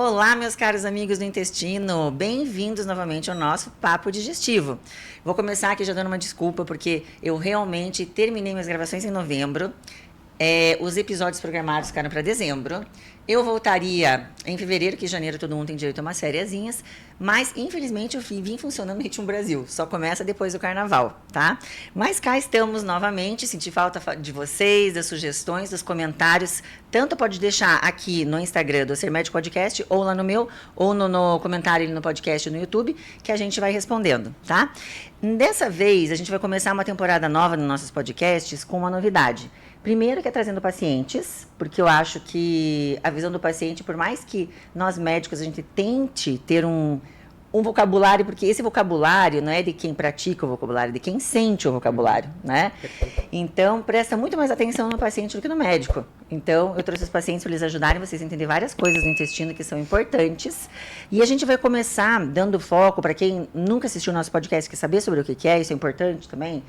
Olá, meus caros amigos do intestino, bem-vindos novamente ao nosso Papo Digestivo. Vou começar aqui já dando uma desculpa, porque eu realmente terminei minhas gravações em novembro, os episódios programados ficaram para dezembro. Eu voltaria em fevereiro, que em janeiro todo mundo tem direito a umas fériasinhas, mas infelizmente eu vim funcionando no Ritmo Brasil, só começa depois do carnaval, tá? Mas cá estamos novamente, senti falta de vocês, das sugestões, dos comentários, tanto pode deixar aqui no Instagram do Ser Médico Podcast, ou lá no meu, ou no comentário no podcast no YouTube, que a gente vai respondendo, tá? Dessa vez, a gente vai começar uma temporada nova nos nossos podcasts com uma novidade. Primeiro que é trazendo pacientes, porque eu acho que a visão do paciente, por mais que nós médicos a gente tente ter um vocabulário, porque esse vocabulário não é de quem pratica o vocabulário, é de quem sente o vocabulário, né? Então, presta muito mais atenção no paciente do que no médico. Então, eu trouxe os pacientes para eles ajudarem vocês a entender várias coisas do intestino que são importantes. E a gente vai começar dando foco, para quem nunca assistiu o nosso podcast, quer saber sobre o que é, isso é importante também.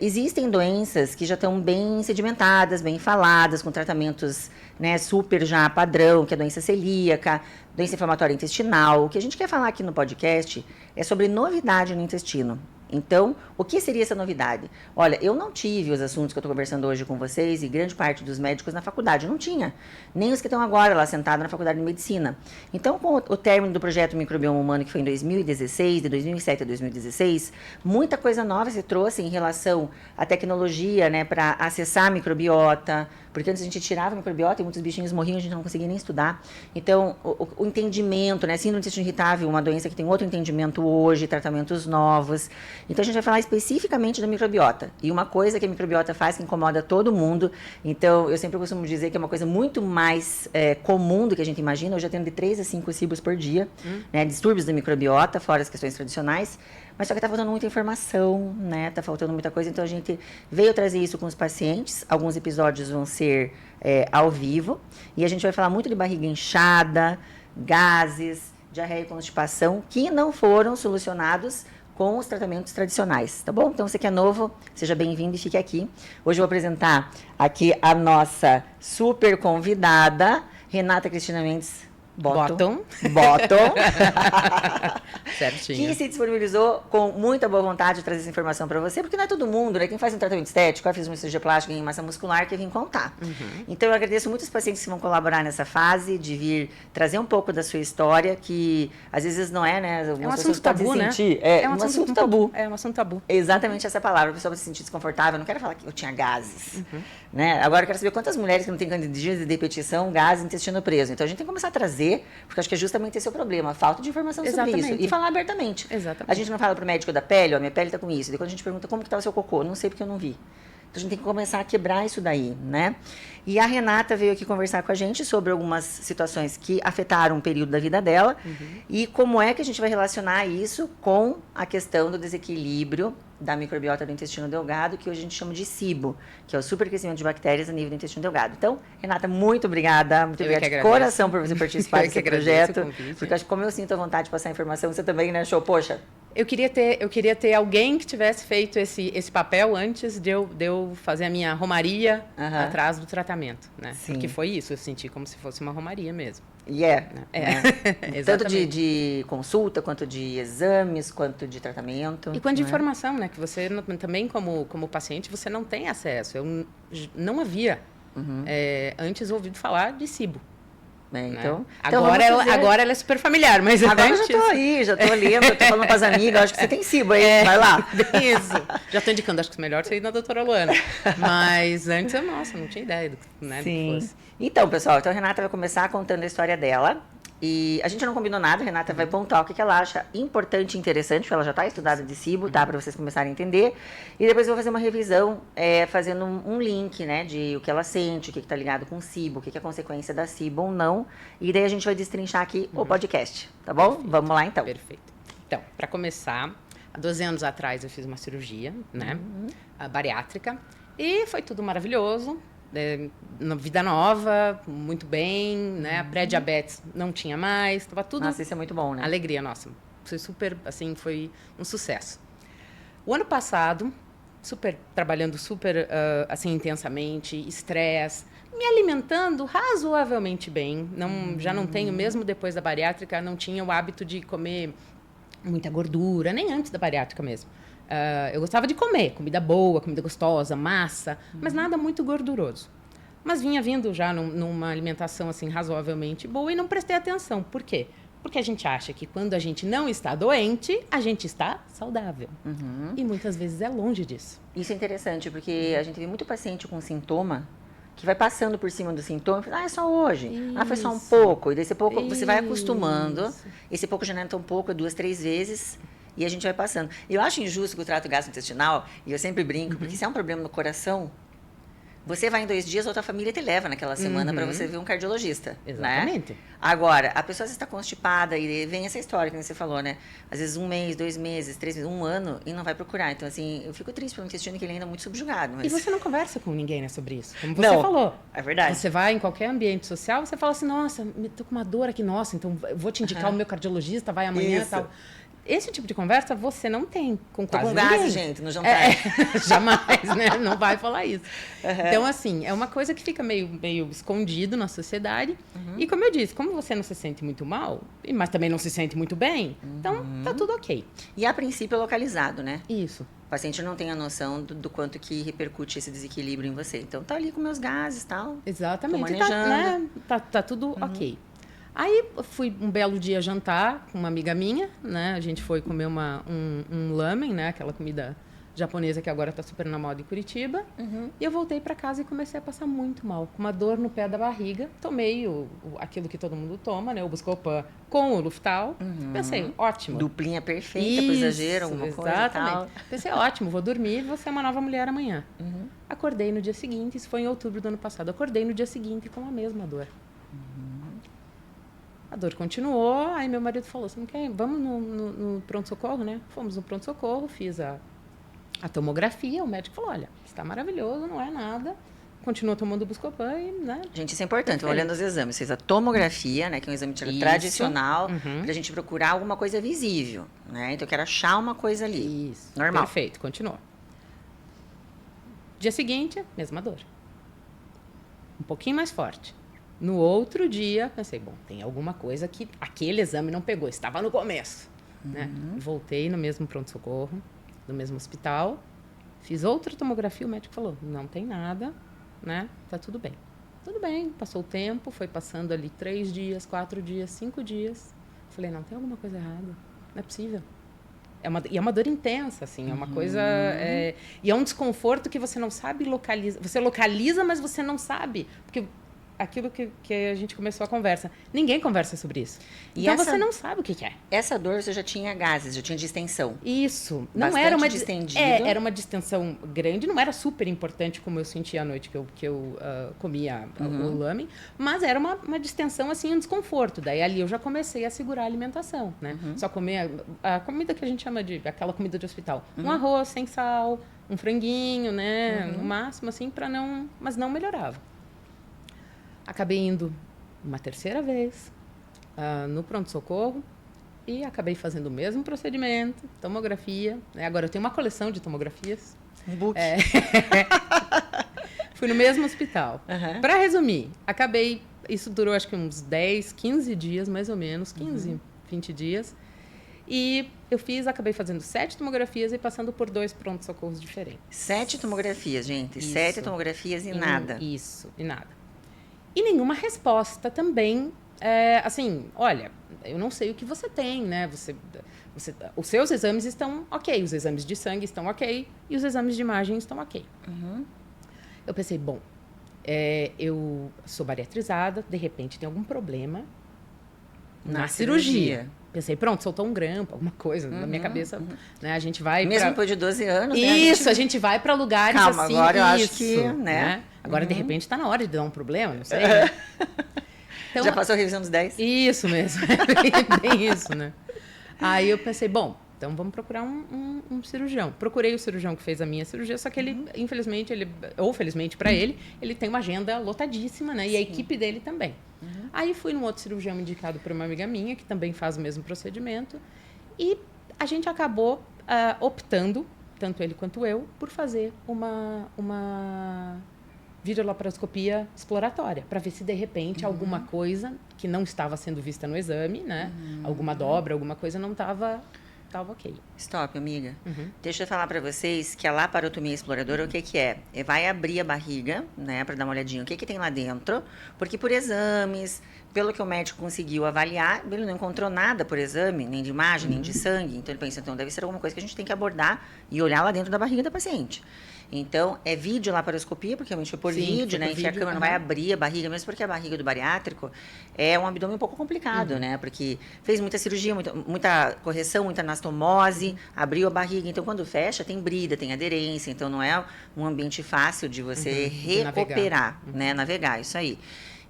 Existem doenças que já estão bem sedimentadas, bem faladas, com tratamentos, né, super já padrão, que é a doença celíaca, doença inflamatória intestinal. O que a gente quer falar aqui no podcast é sobre novidade no intestino. Então, o que seria essa novidade? Olha, eu não tive os assuntos que eu estou conversando hoje com vocês e grande parte dos médicos na faculdade não tinha. Nem os que estão agora lá sentados na faculdade de medicina. Então, com o término do projeto Microbioma Humano, que foi em 2016, de 2007 a 2016, muita coisa nova se trouxe em relação à tecnologia, né, para acessar a microbiota, porque antes a gente tirava a microbiota e muitos bichinhos morriam, a gente não conseguia nem estudar. Então, o entendimento, né, síndrome do intestino irritável, uma doença que tem outro entendimento hoje, tratamentos novos. Então, a gente vai falar especificamente da microbiota. E uma coisa que a microbiota faz que incomoda todo mundo, então, eu sempre costumo dizer que é uma coisa muito mais comum do que a gente imagina. Eu já tenho de 3 a 5 cibos por dia, né, distúrbios da microbiota, fora as questões tradicionais. Mas só que está faltando muita informação, né? Está faltando muita coisa. Então, a gente veio trazer isso com os pacientes. Alguns episódios vão ser ao vivo. E a gente vai falar muito de barriga inchada, gases, diarreia e constipação, que não foram solucionados com os tratamentos tradicionais, tá bom? Então, você que é novo, seja bem-vindo e fique aqui. Hoje eu vou apresentar aqui a nossa super convidada, Renata Cristina Mendes Bottom. Certinho. Que se disponibilizou com muita boa vontade de trazer essa informação para você, porque não é todo mundo, né? Quem faz um tratamento estético, fez uma cirurgia plástica em massa muscular, que vem contar. Então, eu agradeço muito os pacientes que vão colaborar nessa fase, de vir trazer um pouco da sua história, que às vezes não é, né? É um assunto tabu, né? É um assunto tabu. É um assunto tabu. Exatamente essa palavra, a pessoa vai se sentir desconfortável. Eu não quero falar que eu tinha gases, né? Agora, eu quero saber quantas mulheres que não têm candidíase de repetição, gases, intestino preso. Então, a gente tem que começar a trazer, porque acho que é justamente esse o problema, a falta de informação sobre isso. E falar abertamente. Exatamente. A gente não fala pro médico da pele, ó, minha pele tá com isso. Depois a gente pergunta como que tá o seu cocô. Não sei porque eu não vi. Então a gente tem que começar a quebrar isso daí, né? E a Renata veio aqui conversar com a gente sobre algumas situações que afetaram um período da vida dela e como é que a gente vai relacionar isso com a questão do desequilíbrio da microbiota do intestino delgado, que hoje a gente chama de SIBO, que é o supercrescimento de bactérias a nível do intestino delgado. Então, Renata, muito obrigada de coração por você participar desse projeto, porque acho que como eu sinto a vontade de passar a informação, você também, né, achou, poxa... Eu queria ter alguém que tivesse feito esse papel antes de eu fazer a minha romaria atrás do tratamento, né? Sim. Porque foi isso, eu senti como se fosse uma romaria mesmo. Né? Tanto de consulta, quanto de exames, quanto de tratamento. E quanto de informação, né? Que você também, como paciente, você não tem acesso. Eu não havia antes ouvido falar de SIBO. Então, agora ela é super familiar, mas agora antes... eu já tô lendo, eu tô falando com as amigas, acho que você tem SIBO aí, vai lá. Isso, já tô indicando, acho que é melhor você ir na doutora Luana. Mas antes, nossa, não tinha ideia do que fosse. Então, pessoal, a Renata vai começar contando a história dela. E a gente não combinou nada, a Renata vai pontuar o que ela acha importante e interessante, porque ela já está estudada de SIBO, tá? Para vocês começarem a entender. E depois eu vou fazer uma revisão, fazendo um link, né? De o que ela sente, o que está ligado com SIBO, o que é consequência da SIBO ou não. E daí a gente vai destrinchar aqui o podcast, tá bom? Perfeito. Vamos lá, então. Perfeito. Então, para começar, há 12 anos atrás eu fiz uma cirurgia, né? Bariátrica. E foi tudo maravilhoso. Vida nova, muito bem, né? A pré-diabetes não tinha mais, estava tudo... Nossa, isso é muito bom, né? Alegria, nossa. Foi super, assim, foi um sucesso. O ano passado, trabalhando super, assim, intensamente, estresse, me alimentando razoavelmente bem. Já não tenho, mesmo depois da bariátrica, não tinha o hábito de comer muita gordura, nem antes da bariátrica mesmo. Eu gostava de comer comida boa, comida gostosa, massa, mas nada muito gorduroso. Mas vinha vindo já numa alimentação assim razoavelmente boa e não prestei atenção. Por quê? Porque a gente acha que quando a gente não está doente, a gente está saudável. E muitas vezes é longe disso. Isso é interessante, porque a gente vê muito paciente com sintoma que vai passando por cima do sintoma e fala, é só hoje. Foi só um pouco. E desse pouco você vai acostumando. Esse pouco já não é tão pouco, é 2, 3 vezes. E a gente vai passando. Eu acho injusto que o trato gastrointestinal, e eu sempre brinco, porque se é um problema no coração, você vai em 2 dias, outra família te leva naquela semana para você ver um cardiologista. Exatamente. Né? Agora, a pessoa está constipada e vem essa história que você falou, né? Às vezes 1 mês, 2 meses, 3 meses, 1 ano e não vai procurar. Então, assim, eu fico triste pelo intestino que ele ainda é muito subjugado. Mas... E você não conversa com ninguém, né, sobre isso. Como você não, falou. É verdade. Você vai em qualquer ambiente social, você fala assim, nossa, tô com uma dor aqui, nossa, então eu vou te indicar o meu cardiologista, vai amanhã e tal. Esse tipo de conversa você não tem com quase ninguém. Tô com gás, gente, no jantar. Jamais, né? Não vai falar isso. Então, assim, é uma coisa que fica meio escondido na sociedade. E como eu disse, como você não se sente muito mal, mas também não se sente muito bem, então tá tudo ok. E a princípio é localizado, né? Isso. O paciente não tem a noção do quanto que repercute esse desequilíbrio em você. Então, tá ali com meus gases e tal. Exatamente. Tô manejando. Tá tudo ok. Aí fui um belo dia jantar com uma amiga minha, né? A gente foi comer um lamen, né? Aquela comida japonesa que agora tá super na moda em Curitiba. E eu voltei para casa e comecei a passar muito mal, com uma dor no pé da barriga. Tomei aquilo que todo mundo toma, né? O Buscopan com o Luftal. Pensei, ótimo. Duplinha perfeita pro exagero, alguma coisa e tal. Pensei, ótimo, vou dormir, vou ser uma nova mulher amanhã. Acordei no dia seguinte, isso foi em outubro do ano passado. Acordei no dia seguinte com a mesma dor. A dor continuou, aí meu marido falou, você não quer? Vamos no pronto-socorro, né? Fomos no pronto-socorro, fiz a tomografia, o médico falou, olha, está maravilhoso, não é nada, continua tomando o Buscopan e, né? Gente, isso é importante, olhando os exames, fez a tomografia, né, que é um exame tradicional, pra gente procurar alguma coisa visível, né? Então eu quero achar uma coisa ali. Isso. Normal. Perfeito, continuou. Dia seguinte, mesma dor. Um pouquinho mais forte. No outro dia, pensei, bom, tem alguma coisa que aquele exame não pegou, estava no começo. Né? Voltei no mesmo pronto-socorro, no mesmo hospital, fiz outra tomografia, o médico falou, não tem nada, né? Tá tudo bem. Tudo bem, passou o tempo, foi passando ali 3 dias, 4 dias, 5 dias. Falei, não, tem alguma coisa errada, não é possível. E é uma dor intensa, assim, é uma coisa... e é um desconforto que você não sabe localizar. Você localiza, mas você não sabe, porque... Aquilo que a gente começou a conversa. Ninguém conversa sobre isso. Então, você não sabe o que é. Essa dor você já tinha gases, já tinha distensão. Isso. Não bastante era uma distendido. era uma distensão grande, não era super importante como eu sentia à noite que eu comia o lamen, mas era uma distensão, assim, um desconforto. Daí, ali, eu já comecei a segurar a alimentação, né? Só comer a comida que a gente chama de... Aquela comida de hospital. Um arroz sem sal, um franguinho, né? No máximo, assim, para não... Mas não melhorava. Acabei indo uma terceira vez no pronto-socorro e acabei fazendo o mesmo procedimento, tomografia. Né? Agora, eu tenho uma coleção de tomografias. Um book. Fui no mesmo hospital. Para resumir, acabei... Isso durou, acho que uns 10, 15 dias, mais ou menos. 15, 20 dias. E eu acabei fazendo 7 tomografias e passando por 2 pronto-socorros diferentes. 7 tomografias, gente. Isso. 7 tomografias e nada. Isso, e nada. E nenhuma resposta também, assim, olha, eu não sei o que você tem, né? Os seus exames estão ok, os exames de sangue estão ok e os exames de imagem estão ok. Eu pensei, bom, eu sou bariatrizada, de repente tem algum problema na cirurgia. Pensei, pronto, soltou um grampo, alguma coisa na minha cabeça. Né? A gente vai mesmo depois de 12 anos, né? Isso, a gente vai para lugares calma, assim. Agora eu acho que, né? Agora, de repente, está na hora de dar um problema, não sei. Né? Então, já passou a revisão dos 10? Isso mesmo, bem isso, né? Aí eu pensei, bom, então vamos procurar um cirurgião. Procurei o cirurgião que fez a minha cirurgia, só que ele, infelizmente, ou felizmente para ele tem uma agenda lotadíssima, né? E a equipe dele também. Aí fui num outro cirurgião indicado por uma amiga minha, que também faz o mesmo procedimento. E a gente acabou optando, tanto ele quanto eu, por fazer uma videolaparoscopia exploratória, para ver se de repente alguma coisa que não estava sendo vista no exame, né? Alguma dobra, alguma coisa não estava ok. Stop, amiga. Deixa eu falar para vocês que a laparotomia exploradora, o que que é? Vai abrir a barriga, né, para dar uma olhadinha o que que tem lá dentro, porque por exames, pelo que o médico conseguiu avaliar, ele não encontrou nada por exame, nem de imagem, nem de sangue. Então ele pensa, então deve ser alguma coisa que a gente tem que abordar e olhar lá dentro da barriga da paciente. Então, é videolaparoscopia, porque realmente foi por vídeo, né? Enfim, a câmera não vai abrir a barriga, mesmo porque a barriga do bariátrico é um abdômen um pouco complicado, né? Porque fez muita cirurgia, muita correção, muita anastomose, abriu a barriga. Então, quando fecha, tem brida, tem aderência. Então, não é um ambiente fácil de você recuperar, né? Navegar, isso aí.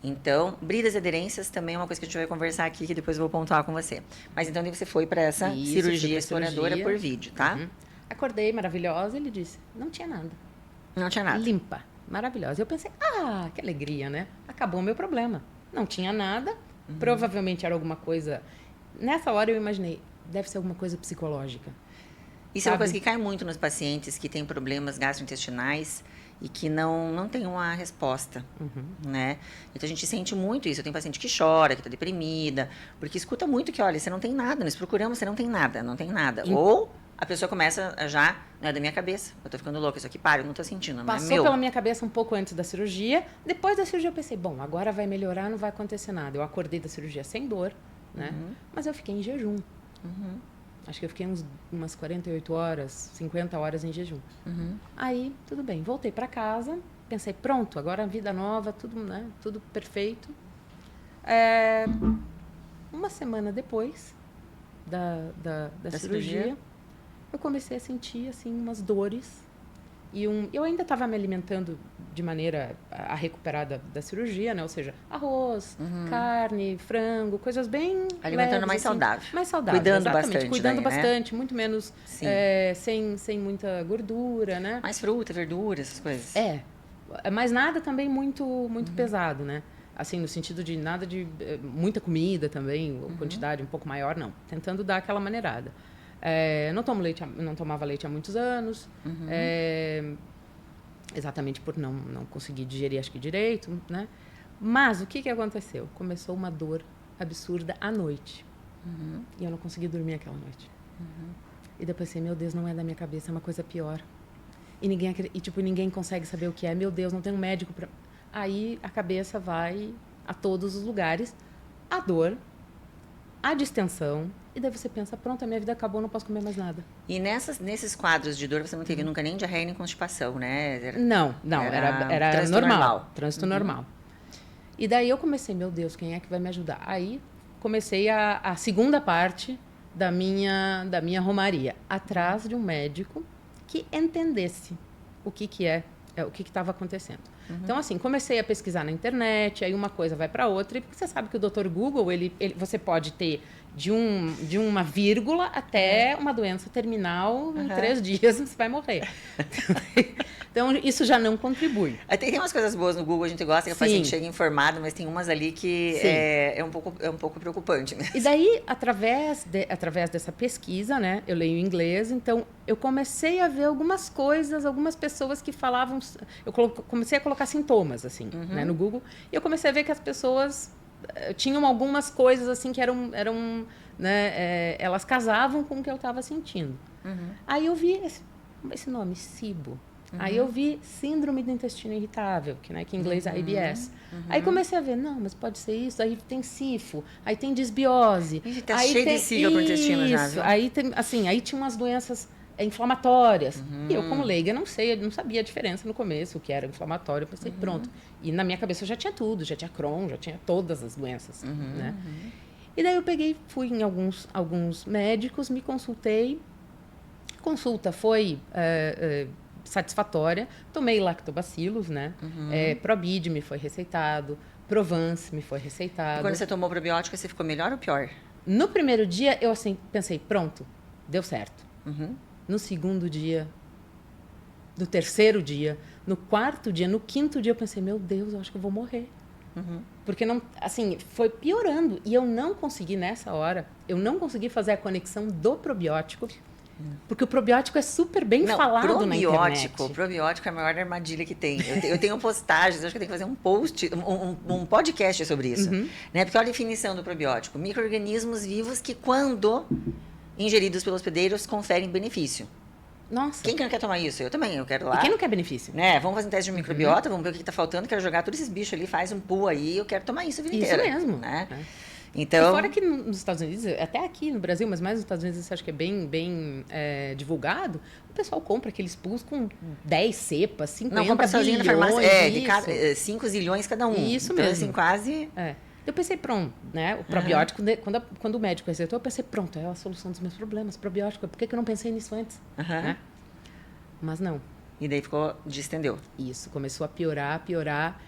Então, bridas e aderências também é uma coisa que a gente vai conversar aqui, que depois eu vou pontuar com você. Mas então, você foi para essa cirurgia exploradora por vídeo, tá? Acordei maravilhosa, ele disse, não tinha nada. Não tinha nada. Limpa, maravilhosa. Eu pensei, que alegria, né? Acabou o meu problema. Não tinha nada, provavelmente era alguma coisa... Nessa hora eu imaginei, deve ser alguma coisa psicológica. Isso é uma coisa que cai muito nos pacientes que têm problemas gastrointestinais e que não tem uma resposta, né? Então, a gente sente muito isso. Eu tenho paciente que chora, que está deprimida, porque escuta muito que, olha, você não tem nada, nós procuramos, você não tem nada, não tem nada. Ou a pessoa começa já, não é da minha cabeça, eu tô ficando louca, isso aqui para, eu não tô sentindo, não é meu. Passou pela minha cabeça um pouco antes da cirurgia, depois da cirurgia eu pensei, bom, agora vai melhorar, não vai acontecer nada. Eu acordei da cirurgia sem dor, né? Mas eu fiquei em jejum. Acho que eu fiquei umas 48 horas, 50 horas em jejum. Aí, tudo bem, voltei para casa, pensei, pronto, agora a vida nova, tudo, né? Tudo perfeito. Uma semana depois da cirurgia, eu comecei a sentir, assim, umas dores. Eu ainda estava me alimentando de maneira a recuperar da cirurgia, né? Ou seja, arroz, carne, frango, coisas bem alimentando leves, mais assim, saudável. Mais saudável, cuidando exatamente. bastante. Cuidando daí, bastante, né? muito menos, sem muita gordura, né? Mais fruta, verdura, essas coisas. Mas nada também muito pesado, né? Assim, no sentido de nada de muita comida também, quantidade um pouco maior, não. Tentando dar aquela maneirada. Não tomava leite há muitos anos, exatamente por não conseguir digerir, acho que direito, né? Mas o que aconteceu? Começou uma dor absurda à noite. E eu não consegui dormir aquela noite. E depois pensei, meu Deus, não é da minha cabeça, é uma coisa pior. E ninguém consegue saber o que é. Meu Deus, não tem um médico para... Aí a cabeça vai a todos os lugares. A dor, a distensão. E daí você pensa, pronto, a minha vida acabou, não posso comer mais nada. E nesses quadros de dor, você não teve nunca nem diarreia nem constipação, né? Não, era trânsito normal. Trânsito normal. E daí eu comecei, meu Deus, quem é que vai me ajudar? Aí comecei a segunda parte da minha romaria, atrás de um médico que entendesse o que estava acontecendo. Então, assim, comecei a pesquisar na internet, aí uma coisa vai para outra, e porque você sabe que o Dr. Google, você pode ter de uma vírgula até uma doença terminal, em 3 dias você vai morrer. Então, isso já não contribui. Tem umas coisas boas no Google, a gente gosta que a paciente chega informado, mas tem umas ali que é um pouco preocupante, né? E daí, através dessa pesquisa, né, eu leio em inglês, então eu comecei a ver algumas coisas, algumas pessoas que falavam... Eu comecei a colocar sintomas, assim, né, no Google, e eu comecei a ver que as pessoas tinham algumas coisas, assim, que eram né, elas casavam com o que eu estava sentindo. Aí eu vi esse nome, SIBO. Aí eu vi síndrome do intestino irritável, que em inglês é IBS. Aí comecei a ver, não, mas pode ser isso. Aí tem sifo, aí tem disbiose. Tá cheio de sigla pro intestino já, viu? Aí tinha umas doenças inflamatórias. E eu, como leiga, não sabia a diferença no começo, o que era inflamatório. Eu pensei, pronto. E na minha cabeça eu já tinha tudo, já tinha Crohn, já tinha todas as doenças, né? E daí eu fui em alguns médicos, me consultei. A consulta foi... satisfatória, tomei lactobacilos, né? Probid me foi receitado, Provence me foi receitado. E quando você tomou probiótico, você ficou melhor ou pior? No primeiro dia, eu assim, pensei, pronto, deu certo. No segundo dia, no terceiro dia, no quarto dia, no quinto dia, eu pensei, meu Deus, eu acho que eu vou morrer. Porque não, assim, foi piorando. E eu não consegui, nessa hora, fazer a conexão do probiótico Porque o probiótico é super bem falado na internet. Probiótico é a maior armadilha que tem. Eu tenho postagens, acho que eu tenho que fazer um post, um podcast sobre isso. Né? Porque olha a definição do probiótico. Micro-organismos vivos que, quando ingeridos pelos hospedeiros, conferem benefício. Nossa. Quem que não quer tomar isso? Eu também, eu quero lá. E quem não quer benefício? Né? Vamos fazer um teste de microbiota, vamos ver o que está faltando, quero jogar todos esses bichos ali, faz um pool aí, eu quero tomar isso a vida inteira. Isso mesmo. Né? Então, e fora que nos Estados Unidos, até aqui no Brasil, mas mais nos Estados Unidos, você acha que é bem divulgado, o pessoal compra aqueles pools com 10 cepas, 50 não, compra sozinho na farmácia, de 5 zilhões cada um. Isso então, mesmo. Assim, quase... Eu pensei, pronto, né? O probiótico, quando o médico receitou, eu pensei, pronto, é a solução dos meus problemas, probiótico. Por que eu não pensei nisso antes? Né? Mas não. E daí distendeu. Isso, começou a piorar.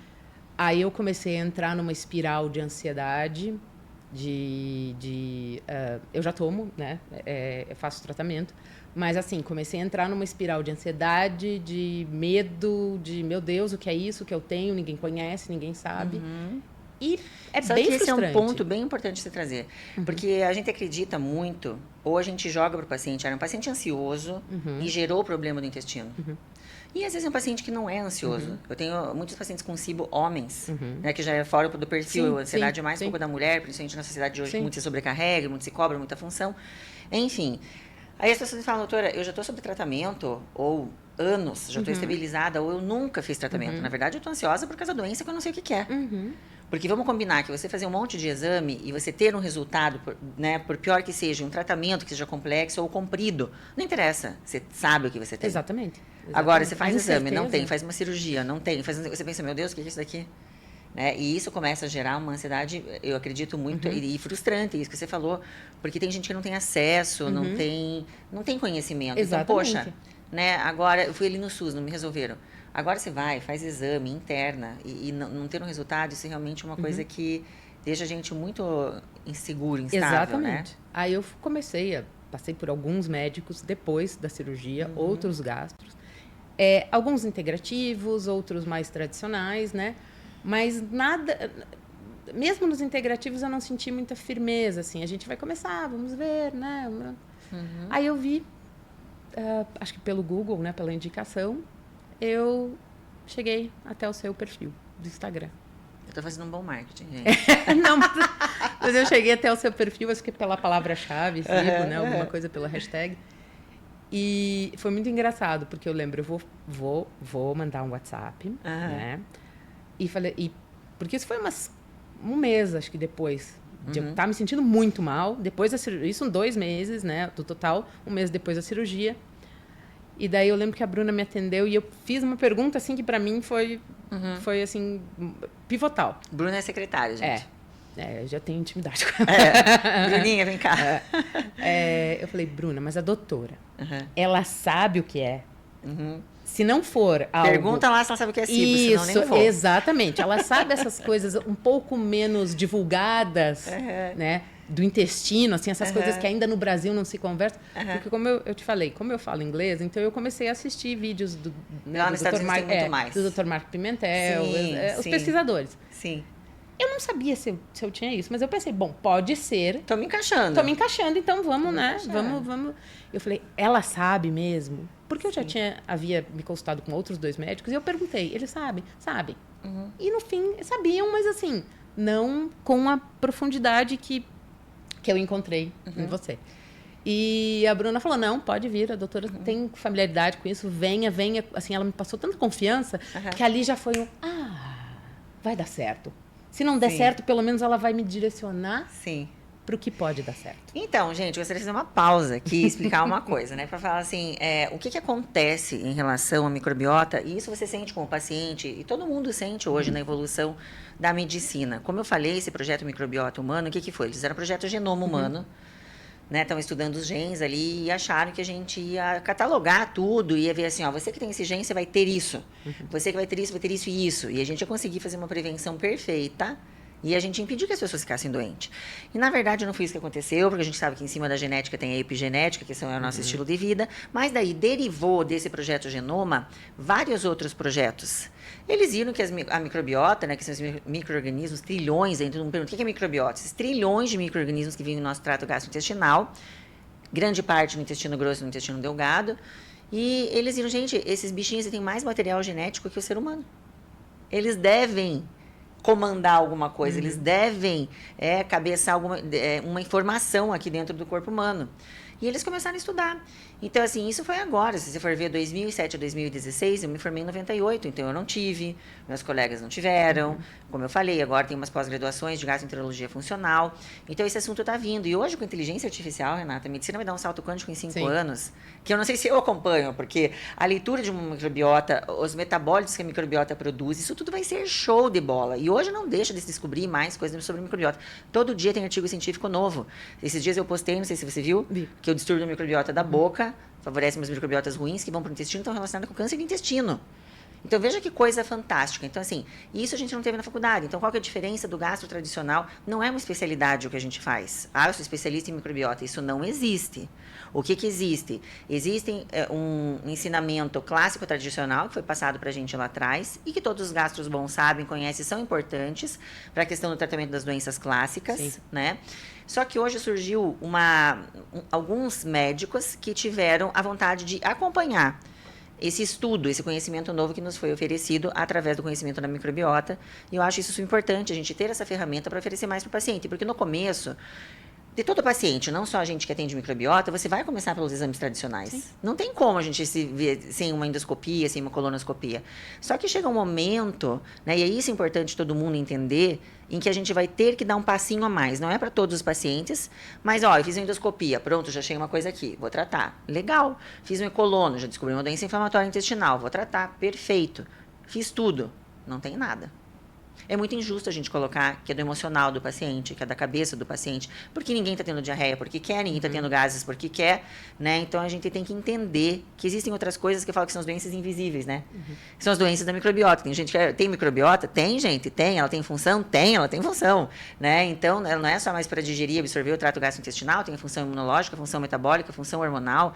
Aí eu comecei a entrar numa espiral de ansiedade, eu já tomo, né? Eu faço tratamento. Mas, assim, comecei a entrar numa espiral de ansiedade, de medo, de, meu Deus, o que é isso que eu tenho? Ninguém conhece, ninguém sabe. E é Só bem que esse frustrante. é um ponto bem importante você trazer. Porque a gente acredita muito, ou a gente joga para o paciente, era um paciente ansioso e gerou o problema do intestino. E às vezes é um paciente que não é ansioso. Eu tenho muitos pacientes com SIBO homens, né, que já é fora do perfil. A ansiedade é mais um pouco da mulher, principalmente na sociedade de hoje, muito se sobrecarrega, muito se cobra, muita função. Enfim. Aí as pessoas falam, doutora, eu já estou sob tratamento, ou anos, já estou estabilizada, ou eu nunca fiz tratamento. Na verdade, eu estou ansiosa por causa da doença que eu não sei o que é. Porque vamos combinar que você fazer um monte de exame e você ter um resultado, né, por pior que seja, um tratamento que seja complexo ou comprido, não interessa. Você sabe o que você tem. Exatamente. Agora, você faz exame, não tem. Faz uma cirurgia, não tem. Você pensa, meu Deus, o que é isso daqui? Né? E isso começa a gerar uma ansiedade, eu acredito muito, e frustrante, isso que você falou, porque tem gente que não tem acesso, não tem conhecimento. Exatamente. Então, poxa, né, agora eu fui ali no SUS, não me resolveram. Agora você vai, faz exame, interna, e não ter um resultado, isso é realmente uma coisa que deixa a gente muito inseguro, instável. Exatamente. Né? Aí eu passei por alguns médicos depois da cirurgia, outros gastros, alguns integrativos, outros mais tradicionais, né? Mas nada, mesmo nos integrativos eu não senti muita firmeza, assim, a gente vai começar, vamos ver, né? Aí eu vi, acho que pelo Google, né, pela indicação, eu cheguei até o seu perfil do Instagram. Eu tô fazendo um bom marketing, gente. Não, mas eu cheguei até o seu perfil, acho que pela palavra-chave, né? Alguma coisa pela hashtag. E foi muito engraçado, porque eu lembro, eu vou mandar um WhatsApp, né? E falei, porque isso foi um mês, acho que depois, de eu estar me sentindo muito mal, depois da cirurgia, isso 2 meses, né? Do total, 1 mês depois da cirurgia. E daí eu lembro que a Bruna me atendeu e eu fiz uma pergunta, assim, que pra mim foi assim, pivotal. Bruna é secretária, gente. Eu já tenho intimidade com ela. Bruninha, vem cá. Eu falei, Bruna, mas a doutora, ela sabe o que é? Se não for algo... Pergunta lá se ela sabe o que é SIBO, senão nem vou. Exatamente. Ela sabe essas coisas um pouco menos divulgadas, né? Do intestino, assim, essas coisas que ainda no Brasil não se conversam. Porque como eu te falei, como eu falo inglês, então eu comecei a assistir vídeos do Dr. Marco Pimentel, os pesquisadores. Sim. Eu não sabia se eu tinha isso, mas eu pensei, bom, pode ser. Tô me encaixando, então vamos, né? Vamos. Eu falei, ela sabe mesmo? Porque eu já havia me consultado com outros 2 médicos e eu perguntei, eles sabem? Sabem. E no fim, sabiam, mas assim, não com a profundidade que eu encontrei em você. E a Bruna falou, não, pode vir, a doutora tem familiaridade com isso, venha. Assim, ela me passou tanta confiança que ali já foi vai dar certo. Se não der certo, pelo menos ela vai me direcionar para o que pode dar certo. Então, gente, eu gostaria de fazer uma pausa aqui e explicar uma coisa, né? Para falar assim, o que acontece em relação à microbiota, e isso você sente como paciente, e todo mundo sente hoje na evolução da medicina. Como eu falei, esse projeto Microbiota Humano, o que foi? Eles fizeram o projeto Genoma Humano, né? Estão estudando os genes ali e acharam que a gente ia catalogar tudo, ia ver assim, você que tem esse gene, você vai ter isso. Você que vai ter isso e isso. E a gente ia conseguir fazer uma prevenção perfeita e a gente impediu que as pessoas ficassem doentes. E, na verdade, não foi isso que aconteceu, porque a gente sabe que em cima da genética tem a epigenética, que é o nosso estilo de vida, mas daí derivou desse projeto Genoma vários outros projetos. Eles viram que a microbiota, né, que são os micro-organismos, trilhões, aí todo mundo pergunta, o que é microbiota? Esses trilhões de micro-organismos que vivem no nosso trato gastrointestinal, grande parte no intestino grosso e no intestino delgado. E eles viram, gente, esses bichinhos têm mais material genético que o ser humano. Eles devem comandar alguma coisa, eles devem cabeçar uma informação aqui dentro do corpo humano. E eles começaram a estudar. Então, assim, isso foi agora. Se você for ver 2007 a 2016, eu me formei em 98, então eu não tive, meus colegas não tiveram. Como eu falei, agora tem umas pós-graduações de gastroenterologia funcional. Então, esse assunto está vindo. E hoje, com inteligência artificial, Renata, a medicina vai dar um salto quântico em 5 anos, que eu não sei se eu acompanho, porque a leitura de uma microbiota, os metabólitos que a microbiota produz, isso tudo vai ser show de bola. E hoje não deixa de se descobrir mais coisas sobre a microbiota. Todo dia tem artigo científico novo. Esses dias eu postei, não sei se você viu, que o distúrbio da microbiota da boca favorece umas microbiotas ruins que vão para o intestino, estão relacionadas com câncer do intestino. Então, veja que coisa fantástica. Então, assim, isso a gente não teve na faculdade. Então, qual que é a diferença do gastro tradicional? Não é uma especialidade o que a gente faz. Ah, eu sou especialista em microbiota. Isso não existe. O que existe? Existe um ensinamento clássico tradicional que foi passado para a gente lá atrás e que todos os gastros bons sabem, conhecem, são importantes para a questão do tratamento das doenças clássicas, né? Só que hoje surgiu alguns médicos que tiveram a vontade de acompanhar esse estudo, esse conhecimento novo que nos foi oferecido através do conhecimento da microbiota. E eu acho isso importante, a gente ter essa ferramenta para oferecer mais para o paciente. Porque no começo, de todo paciente, não só a gente que atende microbiota, você vai começar pelos exames tradicionais. Sim. Não tem como a gente se ver sem uma endoscopia, sem uma colonoscopia. Só que chega um momento, né, e é isso importante todo mundo entender, em que a gente vai ter que dar um passinho a mais. Não é para todos os pacientes, mas, eu fiz uma endoscopia, pronto, já achei uma coisa aqui, vou tratar. Legal. Fiz um ecolono, já descobri uma doença inflamatória intestinal, vou tratar. Perfeito. Fiz tudo. Não tem nada. É muito injusto a gente colocar que é do emocional do paciente, que é da cabeça do paciente, porque ninguém está tendo diarreia porque quer, ninguém está tendo gases porque quer, né? Então, a gente tem que entender que existem outras coisas que eu falo que são as doenças invisíveis, né? Que são as doenças da microbiota. Tem gente que tem microbiota? Tem, gente, tem. Ela tem função? Tem, ela tem função, né? Então, ela não é só mais para digerir, absorver o trato gastrointestinal, tem a função imunológica, a função metabólica, a função hormonal.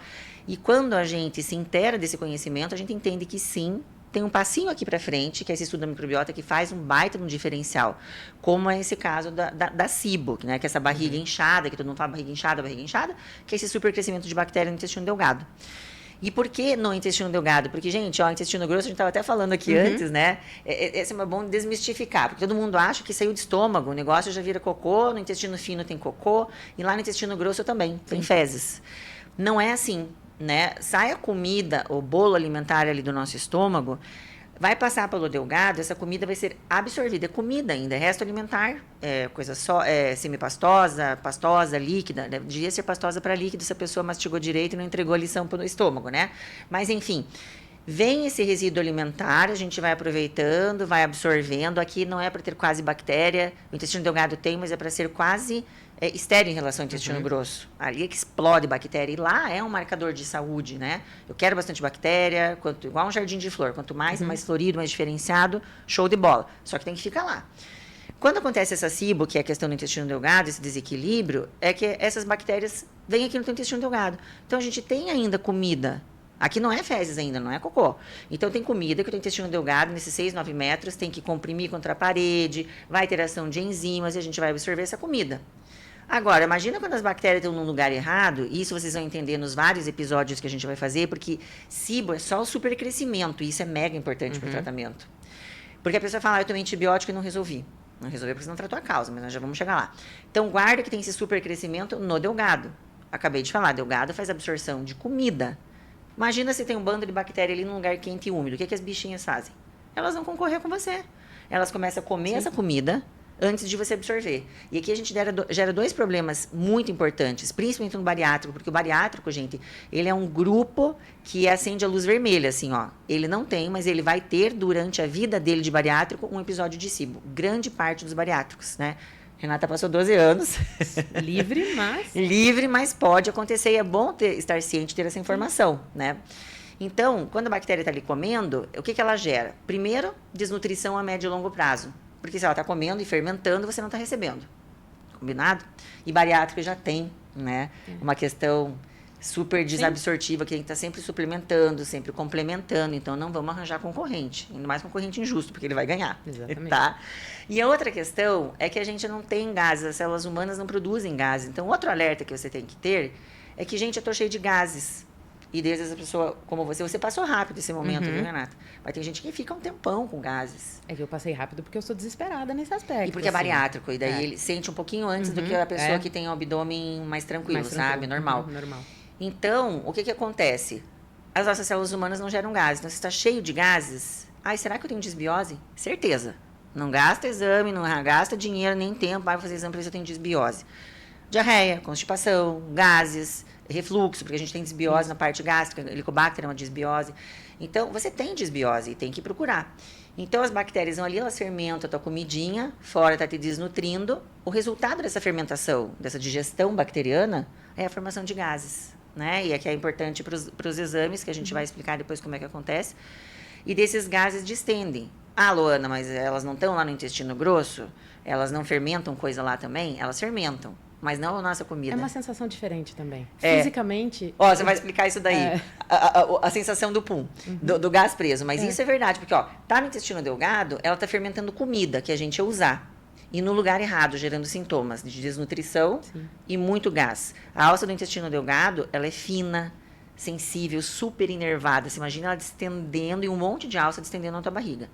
E quando a gente se inteira desse conhecimento, a gente entende que sim, tem um passinho aqui para frente, que é esse estudo da microbiota, que faz um baita de um diferencial, como é esse caso da SIBO, né, que é essa barriga inchada, que todo mundo fala barriga inchada, que é esse supercrescimento de bactéria no intestino delgado. E por que no intestino delgado? Porque, gente, o intestino grosso, a gente estava até falando aqui antes, né? Esse é bom desmistificar, porque todo mundo acha que saiu do estômago, o negócio já vira cocô, no intestino fino tem cocô, e lá no intestino grosso também, tem fezes. Não é assim. Né? Sai a comida, o bolo alimentar ali do nosso estômago, vai passar pelo delgado, essa comida vai ser absorvida. É comida ainda, é resto alimentar, coisa só, semipastosa, pastosa, líquida. Devia ser pastosa para líquido se a pessoa mastigou direito e não entregou a lição para o estômago, né? Mas, enfim, vem esse resíduo alimentar, a gente vai aproveitando, vai absorvendo. Aqui não é para ter quase bactéria, o intestino delgado tem, mas é para ser quase estéril em relação ao intestino grosso. Ali é que explode bactéria. E lá é um marcador de saúde, né? Eu quero bastante bactéria, igual um jardim de flor. Quanto mais florido, mais diferenciado, show de bola. Só que tem que ficar lá. Quando acontece essa SIBO, que é a questão do intestino delgado, esse desequilíbrio, é que essas bactérias vêm aqui no teu intestino delgado. Então, a gente tem ainda comida. Aqui não é fezes ainda, não é cocô. Então, tem comida que o teu intestino delgado, nesses 6, 9 metros, tem que comprimir contra a parede, vai ter ação de enzimas e a gente vai absorver essa comida. Agora, imagina quando as bactérias estão num lugar errado, e isso vocês vão entender nos vários episódios que a gente vai fazer, porque SIBO é só o supercrescimento, e isso é mega importante para o tratamento. Porque a pessoa fala, eu tomei antibiótico e não resolvi. Não resolveu porque você não tratou a causa, mas nós já vamos chegar lá. Então, guarda que tem esse supercrescimento no delgado. Acabei de falar, delgado faz absorção de comida. Imagina se tem um bando de bactéria ali num lugar quente e úmido. O que as bichinhas fazem? Elas vão concorrer com você. Elas começam a comer essa comida antes de você absorver. E aqui a gente gera 2 problemas muito importantes, principalmente no bariátrico, porque o bariátrico, gente, ele é um grupo que acende a luz vermelha, assim, ó. Ele não tem, mas ele vai ter, durante a vida dele de bariátrico, um episódio de SIBO. Grande parte dos bariátricos, né? Renata passou 12 anos. Livre, mas... Livre, mas pode acontecer. E é bom estar ciente, ter essa informação, né? Então, quando a bactéria está ali comendo, o que ela gera? Primeiro, desnutrição a médio e longo prazo. Porque se ela está comendo e fermentando, você não está recebendo. Combinado? E bariátrico já tem, né? Uma questão super desabsortiva, que a gente está sempre suplementando, sempre complementando. Então, não vamos arranjar concorrente. Ainda mais concorrente injusto, porque ele vai ganhar. Exatamente. Tá? E a outra questão é que a gente não tem gases. As células humanas não produzem gases. Então, outro alerta que você tem que ter é que, gente, eu tô cheio de gases. E desde essa pessoa, como você passou rápido esse momento, viu, Renata? Mas tem gente que fica um tempão com gases. É que eu passei rápido porque eu sou desesperada nesse aspecto. E porque é bariátrico, e daí ele sente um pouquinho antes do que a pessoa que tem o abdômen mais tranquilo, sabe? Normal. Normal. Então, o que acontece? As nossas células humanas não geram gases. Então, você está cheio de gases. Ai, será que eu tenho desbiose? Certeza. Não gasta exame, não gasta dinheiro, nem tempo. Vai fazer exame para ver se eu tenho desbiose. Diarreia, constipação, gases, refluxo, porque a gente tem desbiose na parte gástrica, helicobacter é uma desbiose. Então, você tem desbiose e tem que procurar. Então, as bactérias vão ali, elas fermentam a tua comidinha, fora está te desnutrindo. O resultado dessa fermentação, dessa digestão bacteriana, é a formação de gases, né? E aqui é importante para os exames, que a gente vai explicar depois como é que acontece. E desses gases distendem. Ah, Luana, mas elas não estão lá no intestino grosso? Elas não fermentam coisa lá também? Elas fermentam. Mas não a nossa comida. É uma sensação diferente também. Fisicamente... Ó, você vai explicar isso daí. A sensação do pum, do gás preso. Mas isso é verdade, porque, ó, tá no intestino delgado, ela tá fermentando comida que a gente ia usar. E no lugar errado, gerando sintomas de desnutrição e muito gás. A alça do intestino delgado, ela é fina, sensível, super inervada. Você imagina ela distendendo e um monte de alça distendendo na tua barriga.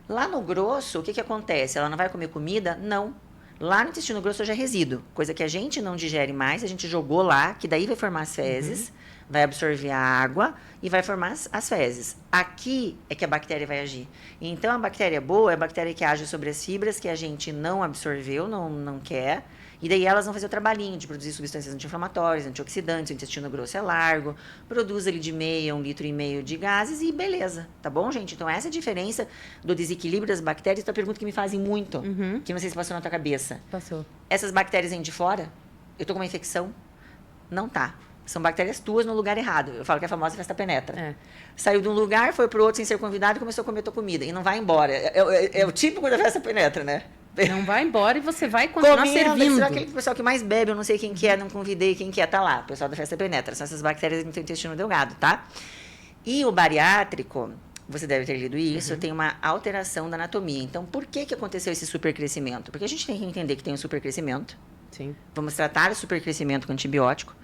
Lá no grosso, o que acontece? Ela não vai comer comida? Não. Lá no intestino grosso já é resíduo, coisa que a gente não digere mais, a gente jogou lá, que daí vai formar as fezes, vai absorver a água e vai formar as fezes. Aqui é que a bactéria vai agir. Então, a bactéria boa é a bactéria que age sobre as fibras que a gente não absorveu, não quer, e daí elas vão fazer o trabalhinho de produzir substâncias anti-inflamatórias, antioxidantes, o intestino grosso é largo, produz ali de meio a 1,5 litro de gases e beleza, tá bom, gente? Então, essa é a diferença do desequilíbrio das bactérias. Então, a pergunta que me fazem muito, que não sei se passou na tua cabeça. Passou. Essas bactérias vêm de fora? Eu tô com uma infecção? Não tá. São bactérias tuas no lugar errado. Eu falo que é a famosa festa penetra. Saiu de um lugar, foi pro outro sem ser convidado e começou a comer tua comida. E não vai embora. É o típico da festa penetra, né? Não vai embora e você vai continuar servindo. Aquele pessoal que mais bebe, eu não sei quem que é, não convidei quem que é, tá lá. O pessoal da festa penetra. São essas bactérias no teu intestino delgado, tá? E o bariátrico, você deve ter lido isso, tem uma alteração da anatomia. Então, por que aconteceu esse supercrescimento? Porque a gente tem que entender que tem um supercrescimento. Sim. Vamos tratar o supercrescimento com antibiótico.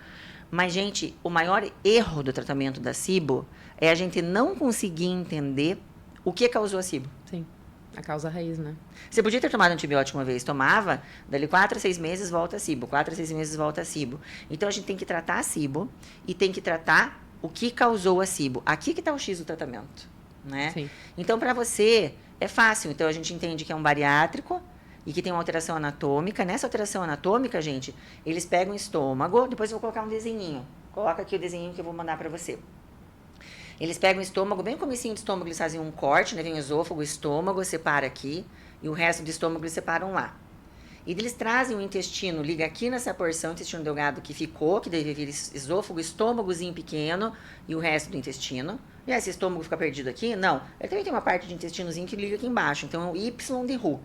Mas, gente, o maior erro do tratamento da SIBO é a gente não conseguir entender o que causou a SIBO. Sim. A causa raiz, né? Você podia ter tomado antibiótico uma vez, tomava, dali 4 a 6 meses volta a SIBO, 4 a 6 meses volta a SIBO. Então, a gente tem que tratar a SIBO e tem que tratar o que causou a SIBO. Aqui que está o X do tratamento, né? Sim. Então, para você, é fácil. Então, a gente entende que é um bariátrico e que tem uma alteração anatômica. Nessa alteração anatômica, gente, eles pegam o estômago, depois eu vou colocar um desenhinho. Coloca aqui o desenhinho que eu vou mandar para você. Eles pegam o estômago, bem no comecinho do estômago, eles fazem um corte, né? Vem o esôfago, o estômago, separa aqui, e o resto do estômago eles separam lá. E eles trazem o intestino, liga aqui nessa porção, o intestino delgado que ficou, que deve vir esôfago, estômagozinho pequeno, e o resto do intestino. E aí, esse estômago fica perdido aqui? Não. Ele também tem uma parte de intestinozinho que liga aqui embaixo, então é o Y de Roux.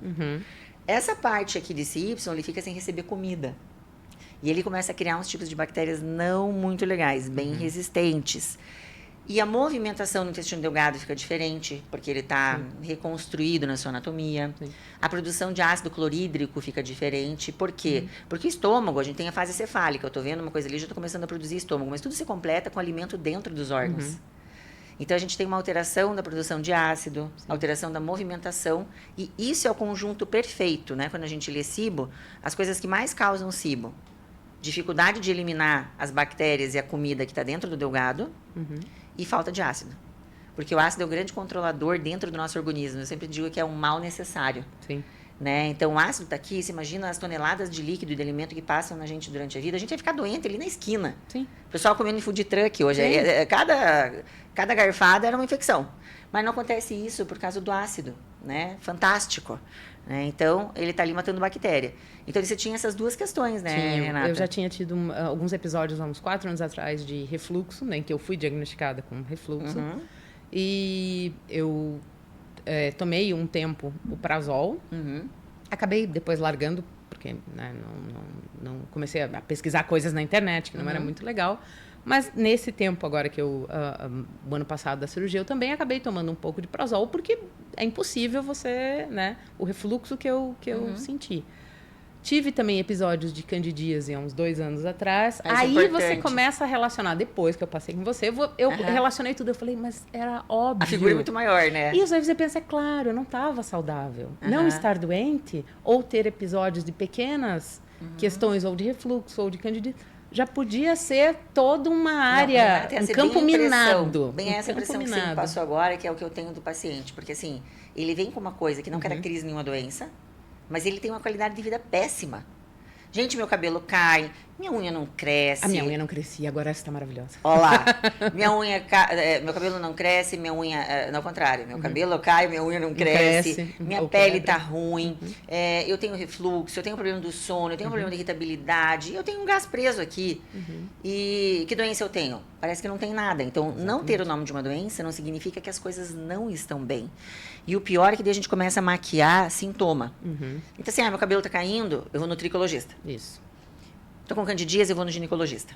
Essa parte aqui desse Y, ele fica sem receber comida. E ele começa a criar uns tipos de bactérias não muito legais, bem resistentes. E a movimentação no intestino delgado fica diferente, porque ele está reconstruído na sua anatomia. Sim. A produção de ácido clorídrico fica diferente. Por quê? Porque o estômago, a gente tem a fase cefálica. Eu estou vendo uma coisa ali, já estou começando a produzir estômago. Mas tudo se completa com alimento dentro dos órgãos. Então, a gente tem uma alteração da produção de ácido, alteração da movimentação. E isso é o conjunto perfeito, né? Quando a gente lê SIBO, as coisas que mais causam SIBO. Dificuldade de eliminar as bactérias e a comida que está dentro do delgado. E falta de ácido. Porque o ácido é o grande controlador dentro do nosso organismo. Eu sempre digo que é um mal necessário. Sim. Né? Então, o ácido está aqui, você imagina as toneladas de líquido e de alimento que passam na gente durante a vida. A gente vai ficar doente ali na esquina. Sim. O pessoal comendo em food truck hoje. Cada garfada era uma infecção. Mas não acontece isso por causa do ácido. Né? Fantástico. Né? Então, ele está ali matando bactéria. Então, você tinha essas duas questões, né, Renata? Eu já tinha tido alguns episódios, há uns 4 anos atrás, de refluxo, né, em que eu fui diagnosticada com refluxo. E eu tomei um tempo o Prazol. Acabei depois largando, porque né, não comecei a pesquisar coisas na internet, que não era muito legal. Mas nesse tempo agora que o ano passado da cirurgia, eu também acabei tomando um pouco de Prazol, porque é impossível você, né, o refluxo que eu senti. Tive também episódios de candidíase há uns 2 anos atrás. Ah, Aí isso é você importante. começa a relacionar. Depois que eu passei com você, eu relacionei tudo. Eu falei, mas era óbvio. A figura é muito maior, né? Isso, aí você pensa, é claro, eu não estava saudável. Não estar doente ou ter episódios de pequenas questões, ou de refluxo, ou de candidíase, já podia ser toda uma área, um campo minado. Bem essa impressão que você me passou agora, que é o que eu tenho do paciente. Porque assim, ele vem com uma coisa que não caracteriza nenhuma doença, mas ele tem uma qualidade de vida péssima. Gente, meu cabelo cai, minha unha não cresce. A minha unha não crescia, agora essa está maravilhosa. Olha lá, meu cabelo não cresce, minha unha... Não, ao contrário, meu cabelo cai, minha unha não cresce, minha pele tá ruim, eu tenho refluxo, eu tenho problema do sono, eu tenho problema de irritabilidade, eu tenho um gás preso aqui. E que doença eu tenho? Parece que não tem nada. Então, não ter o nome de uma doença não significa que as coisas não estão bem. E o pior é que daí a gente começa a maquiar sintoma. Então, assim, meu cabelo tá caindo, eu vou no tricologista. Isso. Tô com candidíase, eu vou no ginecologista.